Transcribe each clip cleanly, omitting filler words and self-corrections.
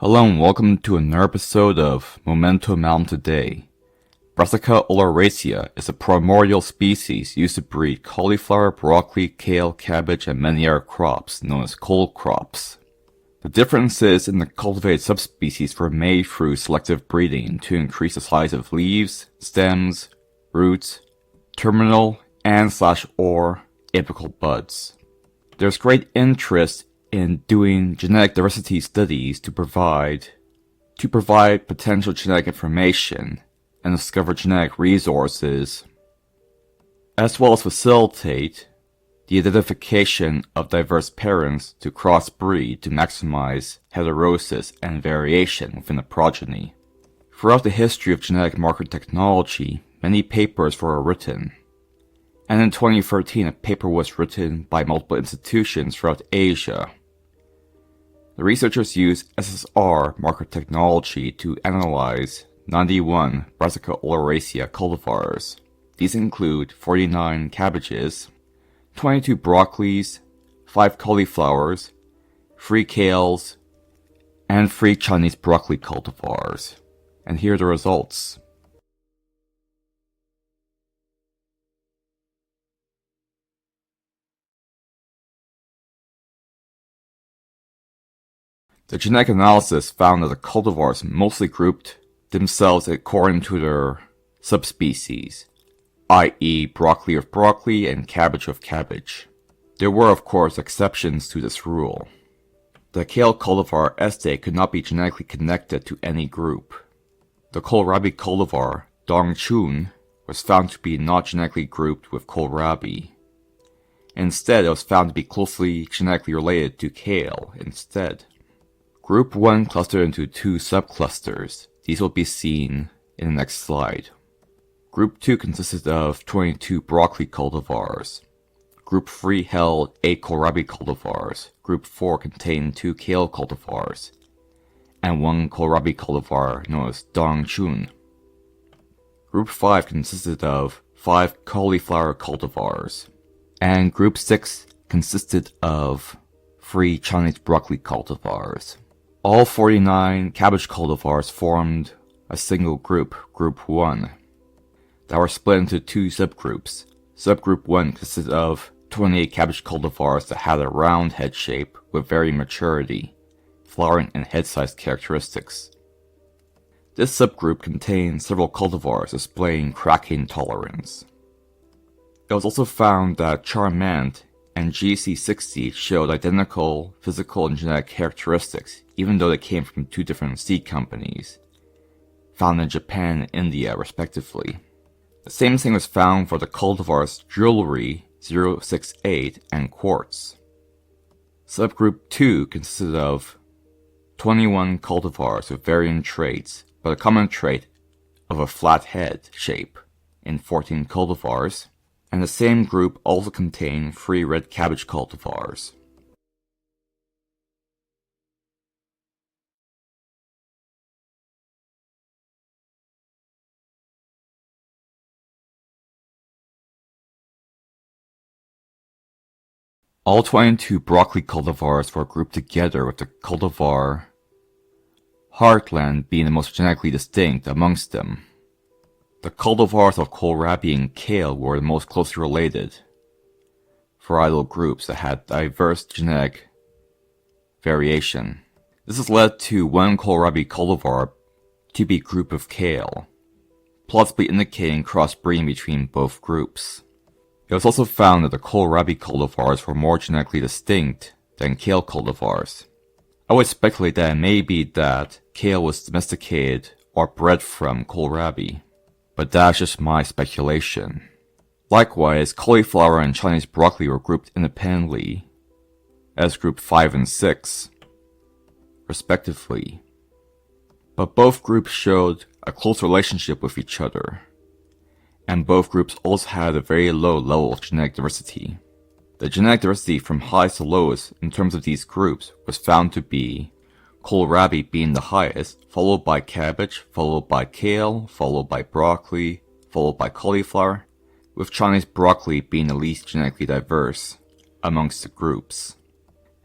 Hello and welcome to another episode of Momento Malum today. Brassica oleracea is a primordial species used to breed cauliflower, broccoli, kale, cabbage, and many other crops known as cole crops. The differences in the cultivated subspecies were made through selective breeding to increase the size of leaves, stems, roots, terminal and/or apical buds. There's great interest in doing genetic diversity studies to provide potential genetic information and discover genetic resources, as well as facilitate the identification of diverse parents to crossbreed to maximize heterosis and variation within the progeny. Throughout the history of genetic marker technology, many papers were written, and in 2013 a paper was written by multiple institutions throughout Asia. The researchers used SSR marker technology to analyze 91 Brassica oleracea cultivars. These include 49 cabbages, 22 broccolis, 5 cauliflowers, 3 kales, and 3 Chinese broccoli cultivars. And here are the results. The genetic analysis found that the cultivars mostly grouped themselves according to their subspecies, i.e. broccoli of broccoli and cabbage of cabbage. There were of course exceptions to this rule. The kale cultivar Este could not be genetically connected to any group. The kohlrabi cultivar Dongchun was found to be not genetically grouped with kohlrabi. Instead, it was found to be closely genetically related to kale instead. Group 1 clustered into 2 subclusters. These will be seen in the next slide. Group 2 consisted of 22 broccoli cultivars. Group 3 held 8 kohlrabi cultivars. Group 4 contained 2 kale cultivars, and 1 kohlrabi cultivar known as Dongchun. Group 5 consisted of 5 cauliflower cultivars, and Group 6 consisted of 3 Chinese broccoli cultivars. All 49 cabbage cultivars formed a single group, Group 1, that were split into 2 subgroups. Subgroup 1 consisted of 28 cabbage cultivars that had a round head shape with varying maturity, flowering and head-size characteristics. This subgroup contained several cultivars displaying cracking tolerance. It was also found that Charmant and GC60 showed identical physical and genetic characteristics, even though they came from 2 different seed companies, found in Japan and India respectively. The same thing was found for the cultivars Jewelry 068 and Quartz. Subgroup 2 consisted of 21 cultivars with varying traits, but a common trait of a flat head shape in 14 cultivars, and the same group also contained 3 red cabbage cultivars. All 22 broccoli cultivars were grouped together, with the cultivar Heartland being the most genetically distinct amongst them. The cultivars of kohlrabi and kale were the most closely related varietal groups that had diverse genetic variation. This has led to 1 kohlrabi cultivar to be grouped with kale, plausibly indicating crossbreeding between both groups. It was also found that the kohlrabi cultivars were more genetically distinct than kale cultivars. I would speculate that it may be that kale was domesticated or bred from kohlrabi, but that's just my speculation. Likewise, cauliflower and Chinese broccoli were grouped independently as group 5 and 6, respectively. But both groups showed a close relationship with each other, and both groups also had a very low level of genetic diversity. The genetic diversity from highest to lowest in terms of these groups was found to be kohlrabi being the highest, followed by cabbage, followed by kale, followed by broccoli, followed by cauliflower, with Chinese broccoli being the least genetically diverse amongst the groups.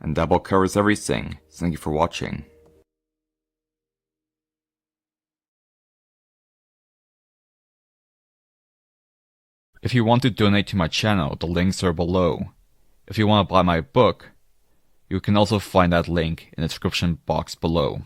And that about covers everything. Thank you for watching. If you want to donate to my channel, the links are below. If you want to buy my book, you can also find that link in the description box below.